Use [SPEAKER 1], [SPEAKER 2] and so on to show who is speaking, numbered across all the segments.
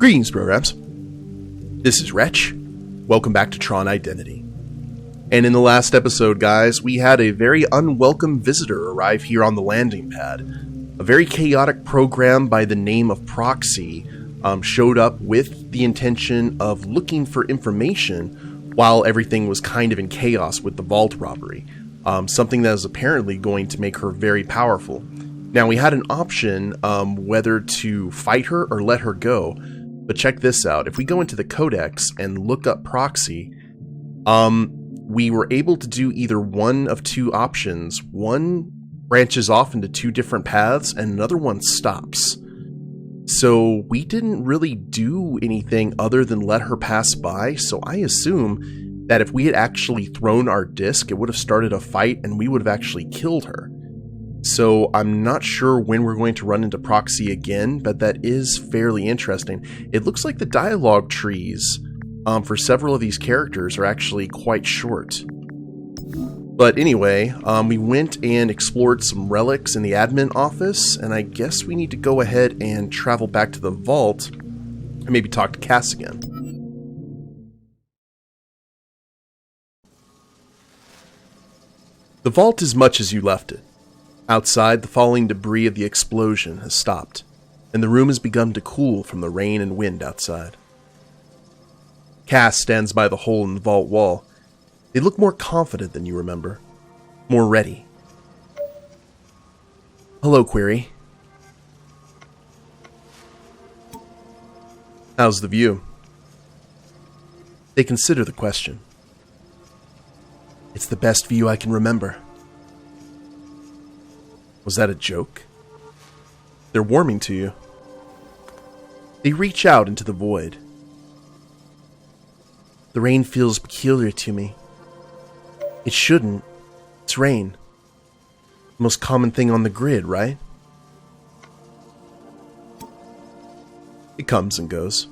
[SPEAKER 1] Greetings, programs. This is Wretch. Welcome back to TRON Identity. And in the last episode, guys, we had a very unwelcome visitor arrive here on the landing pad. A very chaotic program by the name of Proxy showed up with the intention of looking for information while everything was kind of in chaos with the vault robbery. Something that is apparently going to make her very powerful. Now, we had an option whether to fight her or let her go. But check this out. If we go into the Codex and look up Proxy, we were able to do either one of two options. One branches off into two different paths, and another one stops. So we didn't really do anything other than let her pass by, so I assume that if we had actually thrown our disc, it would have started a fight, and we would have actually killed her. So I'm not sure when we're going to run into Proxy again, but that is fairly interesting. It looks like the dialogue trees for several of these characters are actually quite short. But anyway, we went and explored some relics in the admin office, and I guess we need to go ahead and travel back to the vault and maybe talk to Cass again. The vault is much as you left it. Outside, the falling debris of the explosion has stopped, and the room has begun to cool from the rain and wind outside. Cass stands by the hole in the vault wall. They look more confident than you remember, more ready. Hello, Querry. How's the view? They consider the question. It's the best view I can remember. Was that a joke? They're warming to you. They reach out into the void. The rain feels peculiar to me. It shouldn't. It's rain. The most common thing on the grid, right? It comes and goes.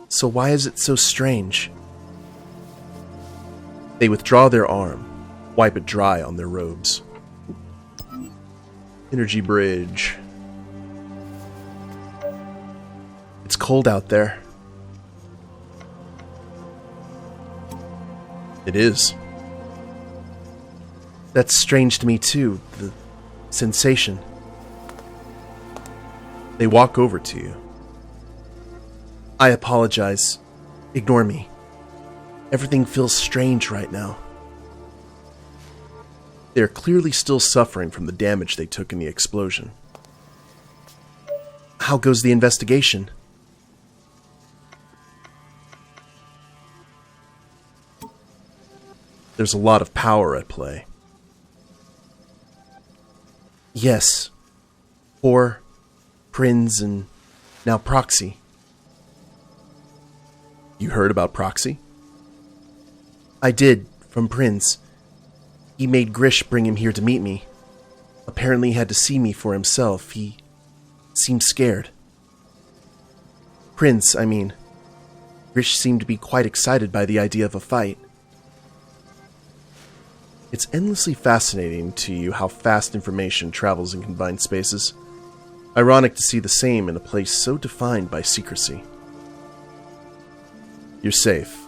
[SPEAKER 1] So why is it so strange? They withdraw their arm, wipe it dry on their robes. Energy bridge. It's cold out there. It is. That's strange to me too, the sensation. They walk over to you. I apologize. Ignore me. Everything feels strange right now. They are clearly still suffering from the damage they took in the explosion. How goes the investigation? There's a lot of power at play. Yes. 4, Prinz, and now Proxy. You heard about Proxy? I did, from Prinz. He made Grish bring him here to meet me. Apparently he had to see me for himself. He seemed scared. Prinz, I mean. Grish seemed to be quite excited by the idea of a fight. It's endlessly fascinating to you how fast information travels in confined spaces. Ironic to see the same in a place so defined by secrecy. You're safe.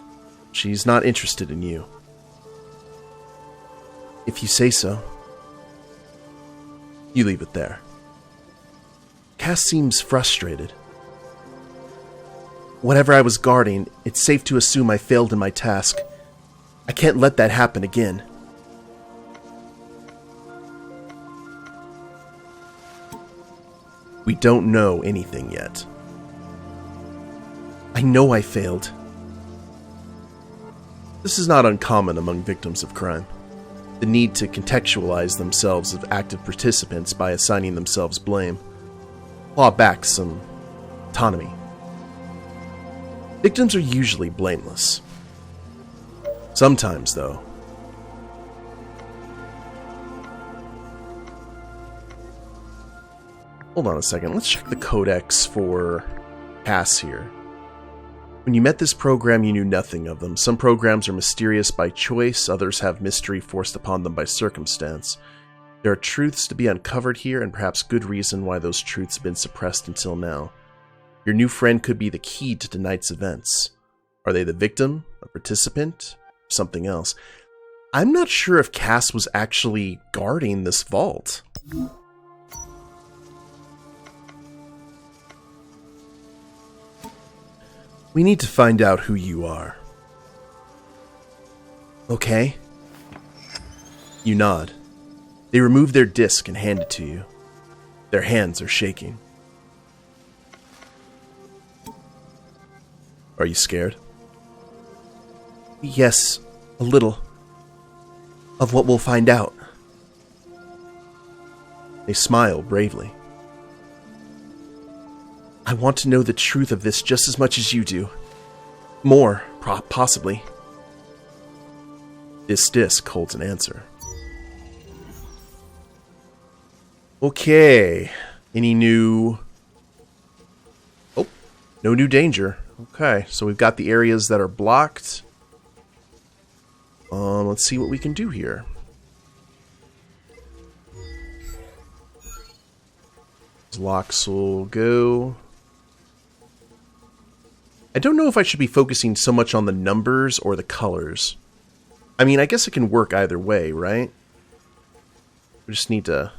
[SPEAKER 1] She's not interested in you. If you say so. You leave it there. Cass seems frustrated. Whatever I was guarding, it's safe to assume I failed in my task. I can't let that happen again. We don't know anything yet. I know I failed. This is not uncommon among victims of crime. The need to contextualize themselves as active participants by assigning themselves blame. Claw back some autonomy. Victims are usually blameless. Sometimes, though. Hold on a second, let's check the Codex for Cass here. When you met this program, you knew nothing of them. Some programs are mysterious by choice, others have mystery forced upon them by circumstance. There are truths to be uncovered here, and perhaps good reason why those truths have been suppressed until now. Your new friend could be the key to tonight's events. Are they the victim, a participant, or something else? I'm not sure if Cass was actually guarding this vault. We need to find out who you are. Okay. You nod. They remove their disc and hand it to you. Their hands are shaking. Are you scared? Yes, a little. Of what we'll find out. They smile bravely. I want to know the truth of this just as much as you do. More, possibly. This disc holds an answer. Okay. Any new... Oh, no new danger. Okay, so we've got the areas that are blocked. Let's see what we can do here. Locks will go. I don't know if I should be focusing so much on the numbers or the colors. I mean, I guess it can work either way, right? We just need to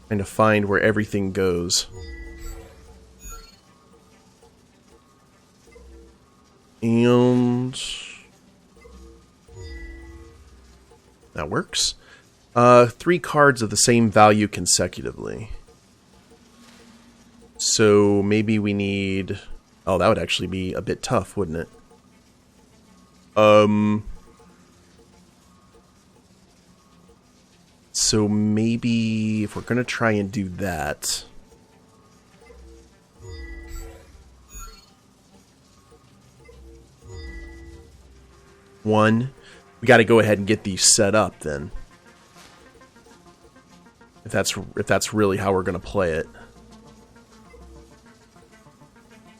[SPEAKER 1] kind of find where everything goes. And that works. 3 cards of the same value consecutively. So maybe we need... Oh, that would actually be a bit tough, wouldn't it? So maybe if we're going to try and do that... One, we got to go ahead and get these set up then. If that's really how we're going to play it.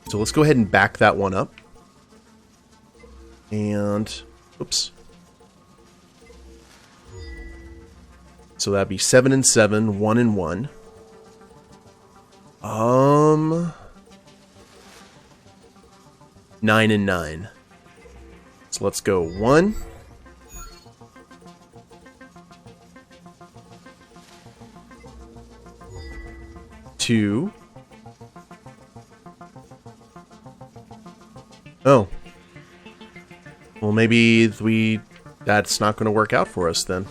[SPEAKER 1] So let's go ahead and back that one up. And, oops. So that'd be 7 and 7, 1 and 1. 9 and 9. So let's go 1. 2. Oh. Well, maybe that's not going to work out for us then.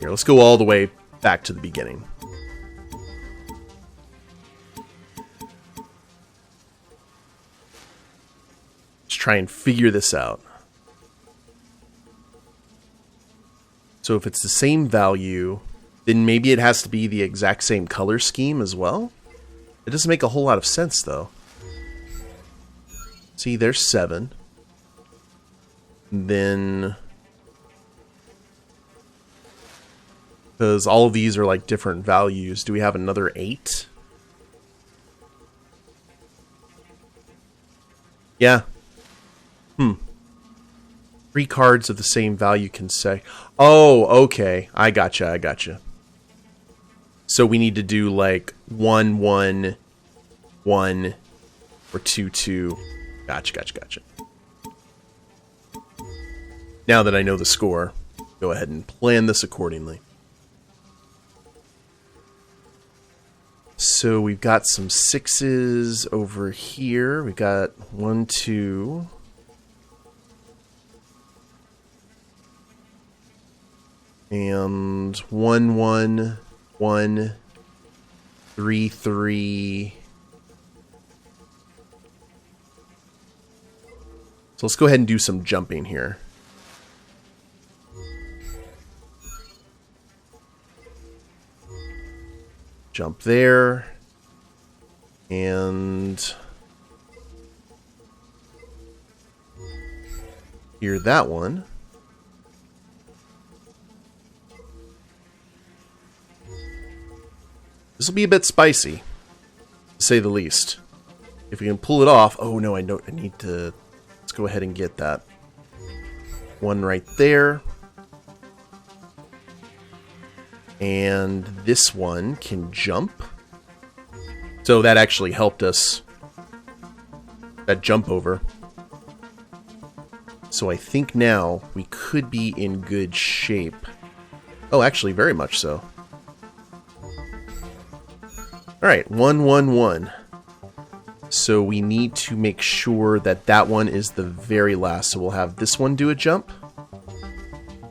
[SPEAKER 1] Here, let's go all the way back to the beginning. Let's try and figure this out. So if it's the same value, then maybe it has to be the exact same color scheme as well? It doesn't make a whole lot of sense, though. See, there's 7. Then... because all of these are like different values. Do we have another 8? Yeah. 3 cards of the same value can say... Oh, okay. I gotcha. So we need to do like 1, 1, 1, or 2, 2. Gotcha. Now that I know the score, go ahead and plan this accordingly. So we've got some 6s over here. We've got 1, 2... and 1, 1, 1, 3, 3. So let's go ahead and do some jumping here. Jump there. And here, that one. This will be a bit spicy, to say the least. If we can pull it off... Oh, no, I need to... Let's go ahead and get that. One right there. And this one can jump. So that actually helped us. That jump over. So I think now we could be in good shape. Oh, actually, very much so. Alright, 1, 1, 1. So we need to make sure that that one is the very last. So we'll have this one do a jump.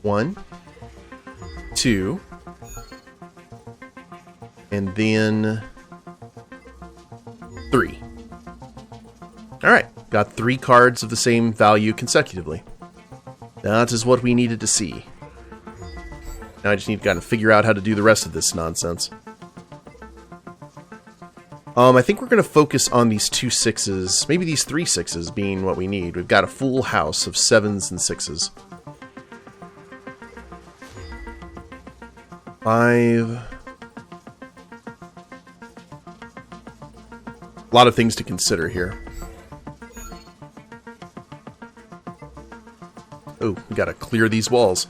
[SPEAKER 1] 1, 2. And then 3. Alright, got 3 cards of the same value consecutively. That is what we needed to see. Now I just need to kind of figure out how to do the rest of this nonsense. I think we're going to focus on these 2 6s, maybe these 3 6s being what we need. We've got a full house of 7s and 6s. 5. A lot of things to consider here. Oh, we gotta clear these walls.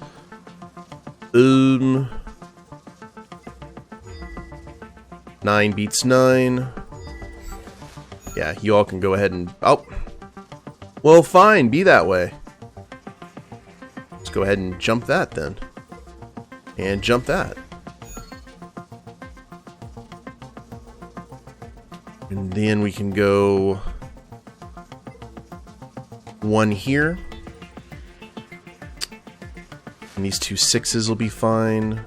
[SPEAKER 1] 9 beats 9. Yeah, you all can go ahead and... Oh! Well, fine, be that way. Let's go ahead and jump that, then. And jump that. And then we can go... 1 here. And these 2 6s will be fine.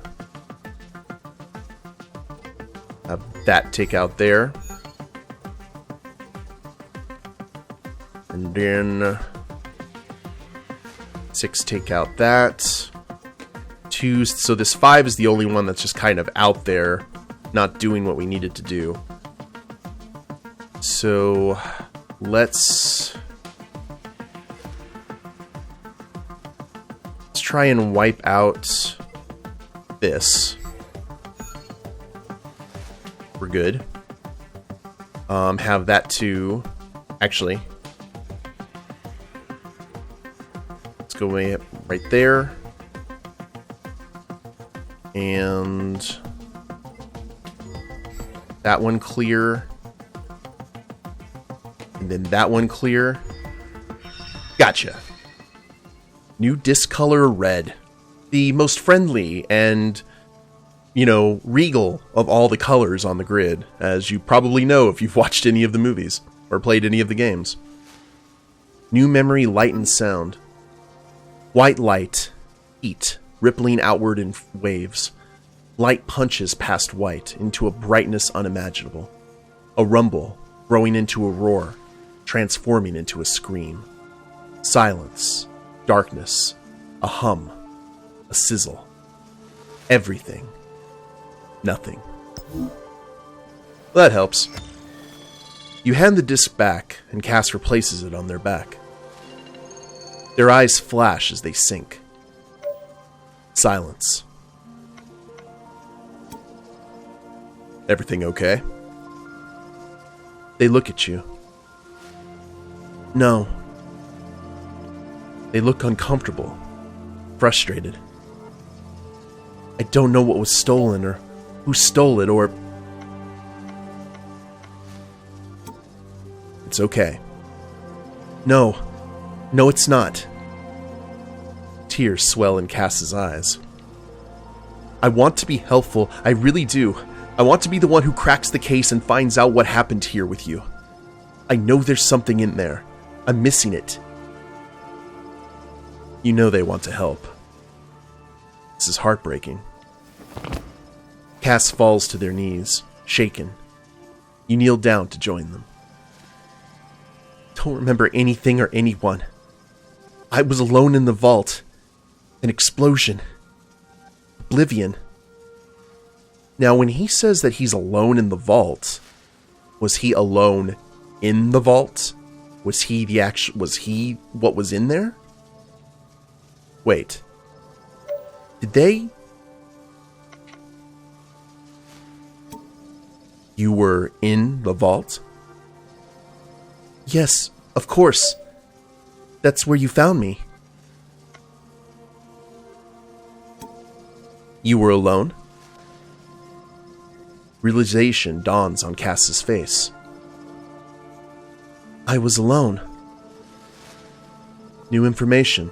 [SPEAKER 1] Have that take out there. And then 6 take out that. 2, so this 5 is the only one that's just kind of out there, not doing what we needed to do. So let's try and wipe out this. We're good. Have that too. Actually, let's go right there. And that one clear. And then that one clear. Gotcha. New disc color red. The most friendly and, you know, regal of all the colors on the grid, as you probably know if you've watched any of the movies or played any of the games. New memory light and sound. White light. Heat. Rippling outward in waves. Light punches past white into a brightness unimaginable. A rumble growing into a roar, transforming into a scream. Silence. Darkness, a hum, a sizzle, everything, nothing. Well, that helps. You hand the disc back, and Cass replaces it on their back. Their eyes flash as they sink. Silence. Everything okay? They look at you. No. They look uncomfortable, frustrated. I don't know what was stolen or who stole it or... It's okay. No, it's not. Tears swell in Cass's eyes. I want to be helpful, I really do. I want to be the one who cracks the case and finds out what happened here with you. I know there's something in there. I'm missing it. You know they want to help. This is heartbreaking. Cass falls to their knees, shaken. You kneel down to join them. Don't remember anything or anyone. I was alone in the vault. An explosion. Oblivion. Now, when he says that he's alone in the vault, was he alone in the vault? Was he what was in there? Wait. Did they? You were in the vault? Yes, of course. That's where you found me. You were alone? Realization dawns on Cass's face. I was alone. New information.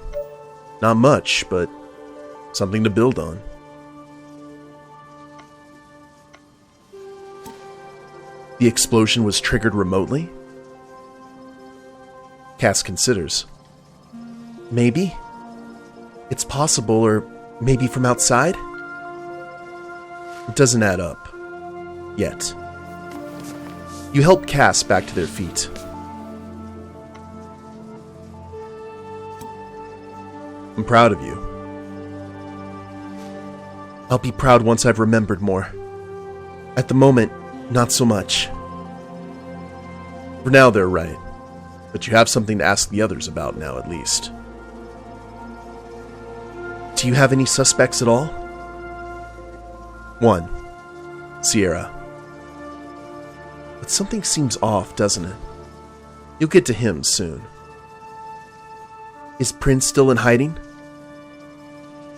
[SPEAKER 1] Not much, but something to build on. The explosion was triggered remotely? Cass considers. Maybe. It's possible, or maybe from outside? It doesn't add up. Yet. You help Cass back to their feet. I'm proud of you. I'll be proud once I've remembered more. At the moment, not so much. For now, they're right. But you have something to ask the others about now, at least. Do you have any suspects at all? One. Sierra. But something seems off, doesn't it? You'll get to him soon. Is Prince still in hiding?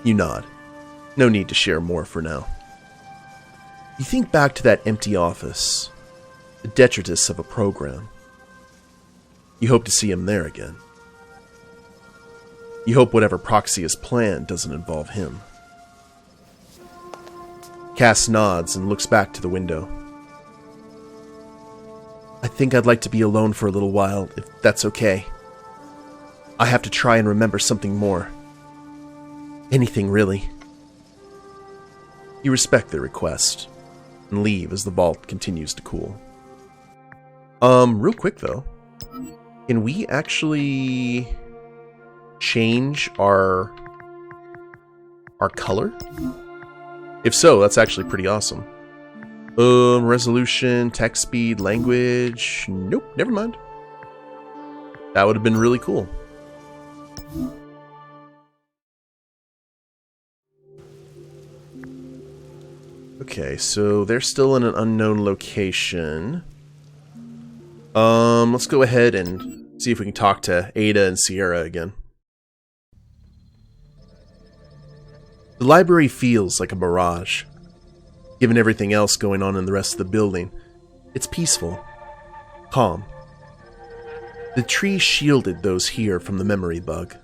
[SPEAKER 1] You nod. No need to share more for now. You think back to that empty office, the detritus of a program. You hope to see him there again. You hope whatever Proxy has planned doesn't involve him. Cass nods and looks back to the window. I think I'd like to be alone for a little while, if that's okay. I have to try and remember something more. Anything, really. You respect their request, and leave as the vault continues to cool. Real quick though, can we actually change our color? If so, that's actually pretty awesome. Resolution, text speed, language. Nope, never mind. That would have been really cool. Okay, so they're still in an unknown location. Let's go ahead and see if we can talk to Ada and Sierra again. The library feels like a mirage. Given everything else going on in the rest of the building, it's peaceful, calm. The tree shielded those here from the memory bug.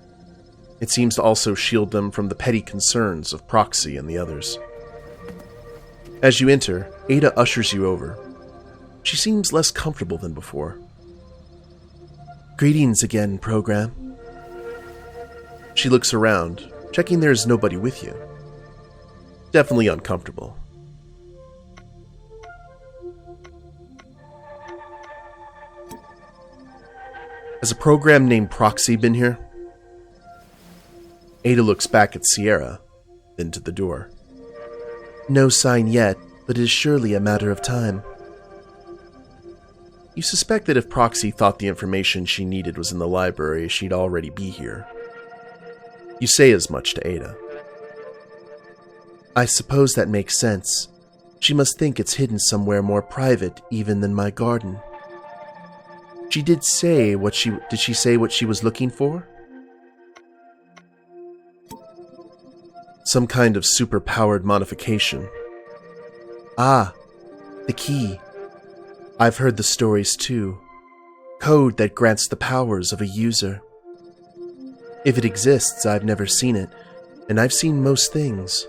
[SPEAKER 1] It seems to also shield them from the petty concerns of Proxy and the others. As you enter, Ada ushers you over. She seems less comfortable than before. Greetings again, program. She looks around, checking there's nobody with you. Definitely uncomfortable. Has a program named Proxy been here? Ada looks back at Sierra, then to the door. No sign yet, but it is surely a matter of time. You suspect that if Proxy thought the information she needed was in the library, she'd already be here. You say as much to Ada. I suppose that makes sense. She must think it's hidden somewhere more private even than my garden. She did say what she was looking for? Some kind of super-powered modification. Ah, the key. I've heard the stories too. Code that grants the powers of a user. If it exists, I've never seen it, and I've seen most things.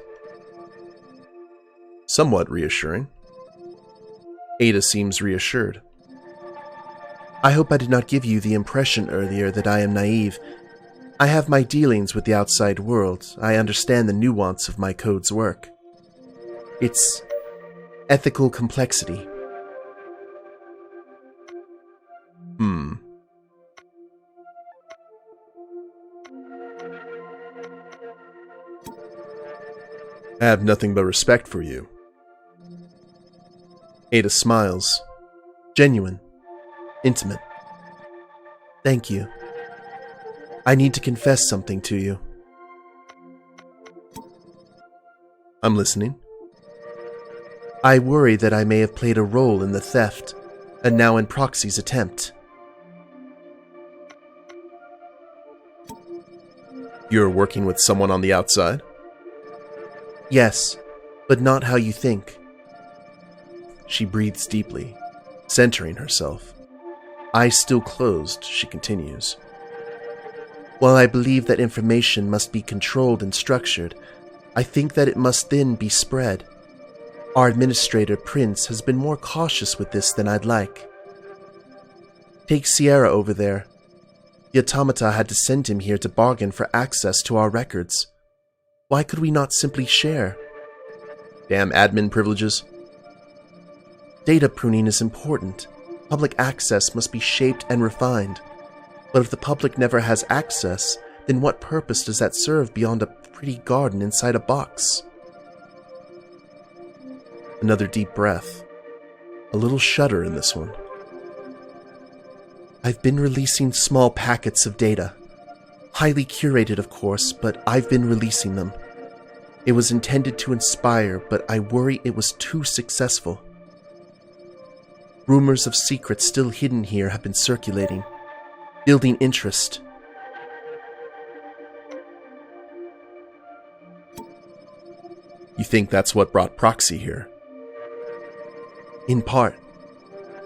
[SPEAKER 1] Somewhat reassuring. Ada seems reassured. I hope I did not give you the impression earlier that I am naive. I have my dealings with the outside world. I understand the nuance of my code's work. It's ethical complexity. I have nothing but respect for you. Ada smiles. Genuine. Intimate. Thank you. I need to confess something to you. I'm listening. I worry that I may have played a role in the theft, and now in Proxy's attempt. You're working with someone on the outside? Yes, but not how you think. She breathes deeply, centering herself. Eyes still closed, she continues. While I believe that information must be controlled and structured, I think that it must then be spread. Our administrator, Prince, has been more cautious with this than I'd like. Take Sierra over there. The Automata had to send him here to bargain for access to our records. Why could we not simply share? Damn admin privileges. Data pruning is important. Public access must be shaped and refined. But if the public never has access, then what purpose does that serve beyond a pretty garden inside a box? Another deep breath. A little shudder in this one. I've been releasing small packets of data. Highly curated, of course, but I've been releasing them. It was intended to inspire, but I worry it was too successful. Rumors of secrets still hidden here have been circulating, building interest. You think that's what brought Proxy here? In part.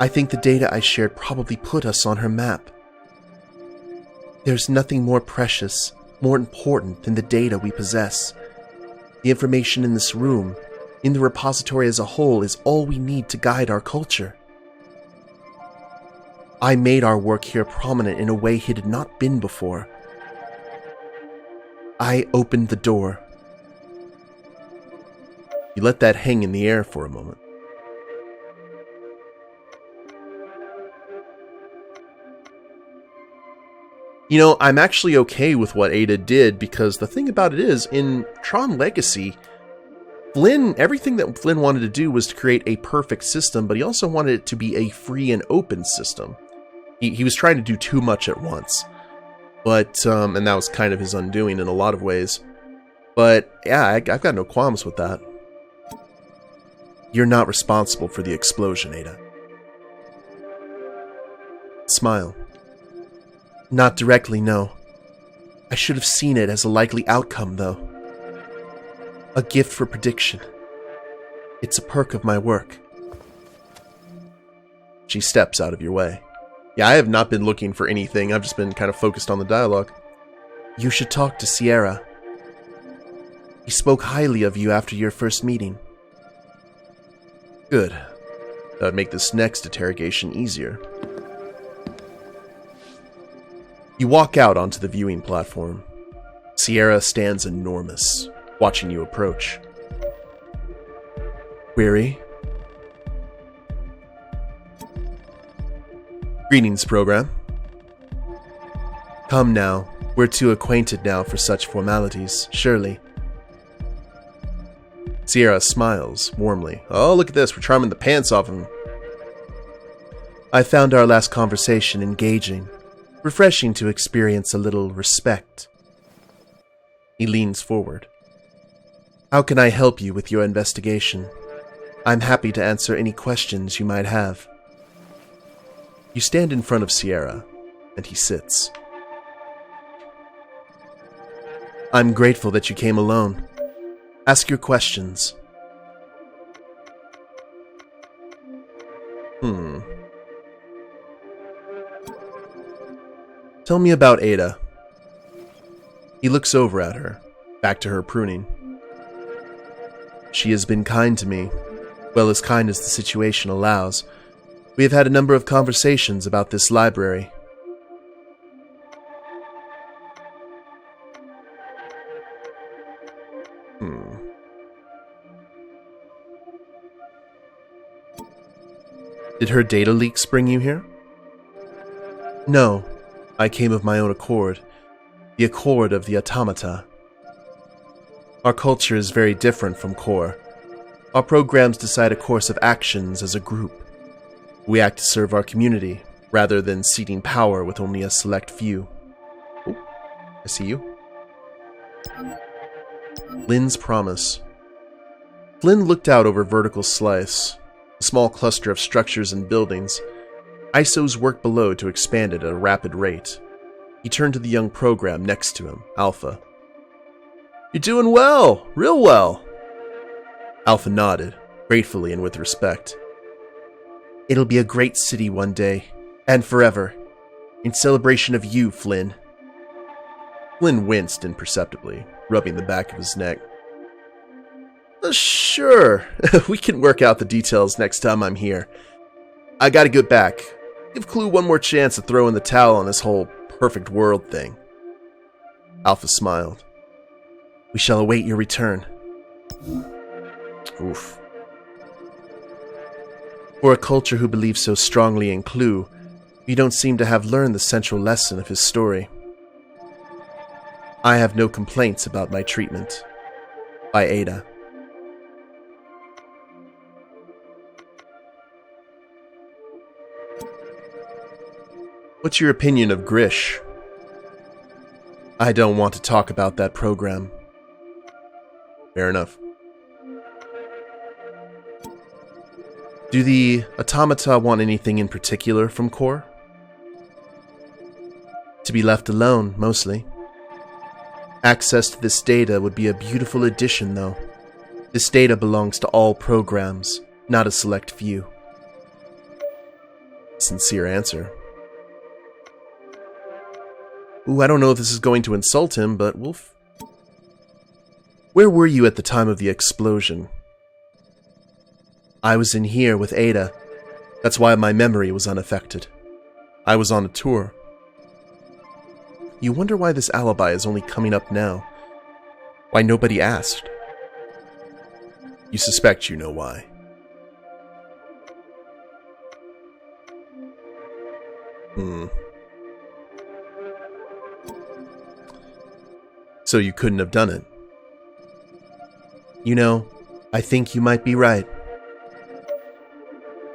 [SPEAKER 1] I think the data I shared probably put us on her map. There's nothing more precious, more important than the data we possess. The information in this room, in the repository as a whole, is all we need to guide our culture. I made our work here prominent in a way it had not been before. I opened the door. You let that hang in the air for a moment. You know, I'm actually okay with what Ada did, because the thing about it is, in Tron Legacy, everything that Flynn wanted to do was to create a perfect system, but he also wanted it to be a free and open system. He was trying to do too much at once. But, and that was kind of his undoing in a lot of ways. But, yeah, I've got no qualms with that. You're not responsible for the explosion, Ada. Smile. Not directly, no. I should have seen it as a likely outcome, though. A gift for prediction. It's a perk of my work. She steps out of your way. Yeah, I have not been looking for anything. I've just been kind of focused on the dialogue. You should talk to Sierra. He spoke highly of you after your first meeting. Good. That would make this next interrogation easier. You walk out onto the viewing platform. Sierra stands enormous, watching you approach. Querry? Greetings, program. Come now, we're too acquainted now for such formalities, surely. Sierra smiles warmly. Oh, look at this, we're charming the pants off him. I found our last conversation engaging. Refreshing to experience a little respect. He leans forward. How can I help you with your investigation? I'm happy to answer any questions you might have. You stand in front of Sierra, and he sits. I'm grateful that you came alone. Ask your questions. Tell me about Ada. He looks over at her, back to her pruning. She has been kind to me, well, as kind as the situation allows. We have had a number of conversations about this library. Did her data leaks bring you here? No. I came of my own accord, the accord of the Automata. Our culture is very different from Core. Our programs decide a course of actions as a group. We act to serve our community, rather than ceding power with only a select few. Oh, I see you. Lynn's promise. Flynn looked out over Vertical Slice, a small cluster of structures and buildings. ISOs worked below to expand it at a rapid rate. He turned to the young program next to him, Alpha. You're doing well, real well. Alpha nodded, gratefully and with respect. It'll be a great city one day, and forever, in celebration of you, Flynn. Flynn winced imperceptibly, rubbing the back of his neck. Sure, we can work out the details next time I'm here. I gotta get back. Give Clue one more chance to throw in the towel on this whole perfect world thing. Alpha smiled. We shall await your return. Oof. For a culture who believes so strongly in Clue, you don't seem to have learned the central lesson of his story. I have no complaints about my treatment. By Ada. What's your opinion of Grish? I don't want to talk about that program. Fair enough. Do the automata want anything in particular from Core? To be left alone, mostly. Access to this data would be a beautiful addition, though. This data belongs to all programs, not a select few. Sincere answer. Ooh, I don't know if this is going to insult him, but Where were you at the time of the explosion? I was in here with Ada. That's why my memory was unaffected. I was on a tour. You wonder why this alibi is only coming up now. Why nobody asked. You suspect you know why. So you couldn't have done it. You know, I think you might be right.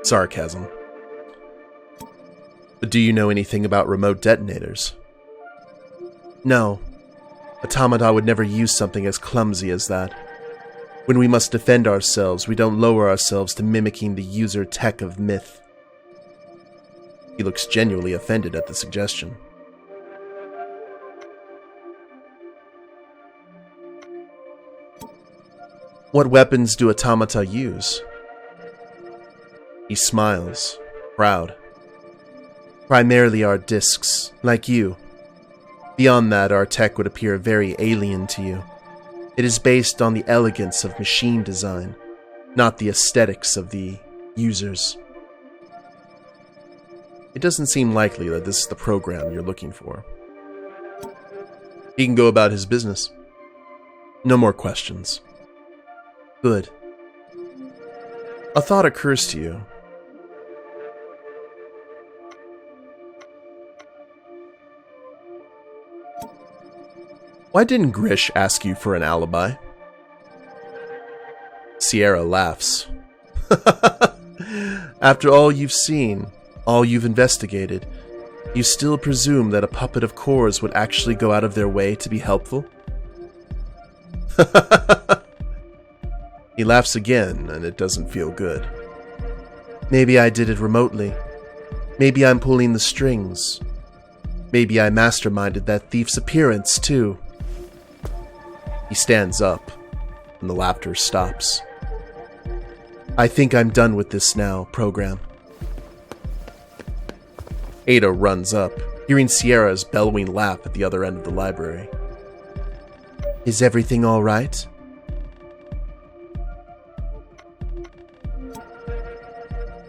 [SPEAKER 1] Sarcasm. But do you know anything about remote detonators? No. Automata would never use something as clumsy as that. When we must defend ourselves, we don't lower ourselves to mimicking the user tech of myth. He looks genuinely offended at the suggestion. What weapons do automata use? He smiles, proud. Primarily our discs, like you. Beyond that, our tech would appear very alien to you. It is based on the elegance of machine design, not the aesthetics of the users. It doesn't seem likely that this is the program you're looking for. He can go about his business. No more questions. Good. A thought occurs to you. Why didn't Grish ask you for an alibi? Sierra laughs. After all you've seen, all you've investigated, you still presume that a puppet of Core's would actually go out of their way to be helpful? He laughs again, and it doesn't feel good. Maybe I did it remotely. Maybe I'm pulling the strings. Maybe I masterminded that thief's appearance, too. He stands up, and the laughter stops. I think I'm done with this now, program. Ada runs up, hearing Sierra's bellowing laugh at the other end of the library. Is everything all right?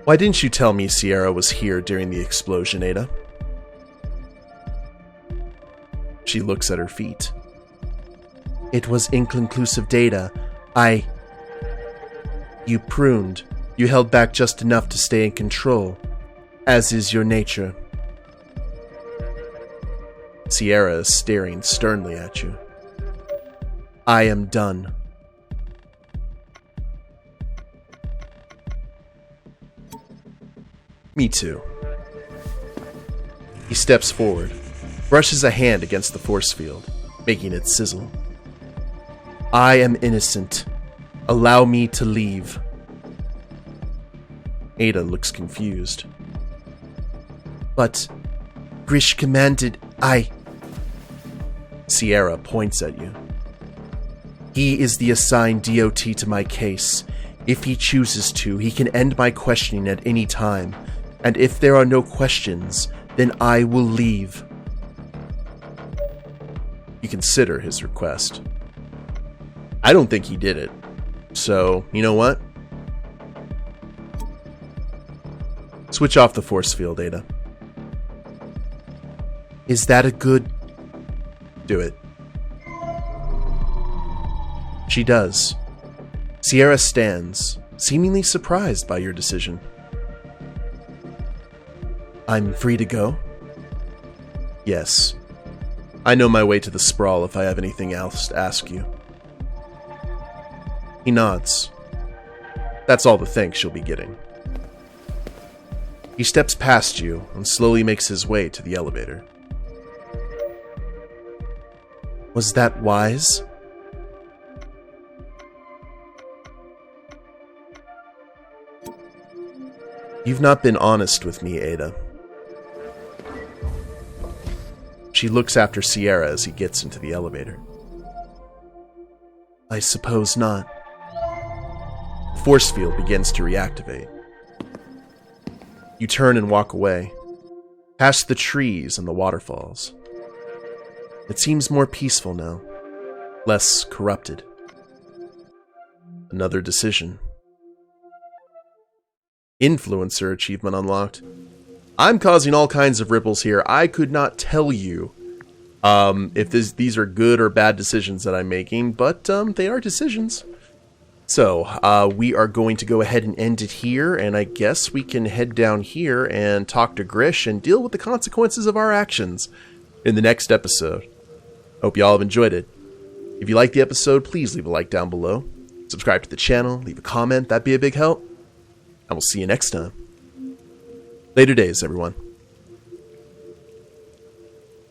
[SPEAKER 1] Why didn't you tell me Sierra was here during the explosion, Ada? She looks at her feet. It was inconclusive data. You pruned. You held back just enough to stay in control, as is your nature. Sierra is staring sternly at you. I am done. Me too. He steps forward, brushes a hand against the force field, making it sizzle. I am innocent. Allow me to leave. Ada looks confused. But Grish commanded Sierra points at you. He is the assigned DOT to my case. If he chooses to, he can end my questioning at any time, and if there are no questions, then I will leave. You consider his request. I don't think he did it, so you know what? Switch off the force field, Ada. Is that a good... Do it. She does. Sierra stands, seemingly surprised by your decision. I'm free to go? Yes. I know my way to the sprawl if I have anything else to ask you. He nods. That's all the thanks she'll be getting. He steps past you and slowly makes his way to the elevator. Was that wise? You've not been honest with me, Ada. She looks after Sierra as he gets into the elevator. I suppose not. The force field begins to reactivate. You turn and walk away, past the trees and the waterfalls. It seems more peaceful now, less corrupted. Another decision. Influencer achievement unlocked. I'm causing all kinds of ripples here. I could not tell you if these are good or bad decisions that I'm making, but they are decisions. So, we are going to go ahead and end it here, and I guess we can head down here and talk to Grish and deal with the consequences of our actions in the next episode. Hope y'all have enjoyed it. If you liked the episode, please leave a like down below. Subscribe to the channel, leave a comment, that'd be a big help. And we'll see you next time. Later days, everyone.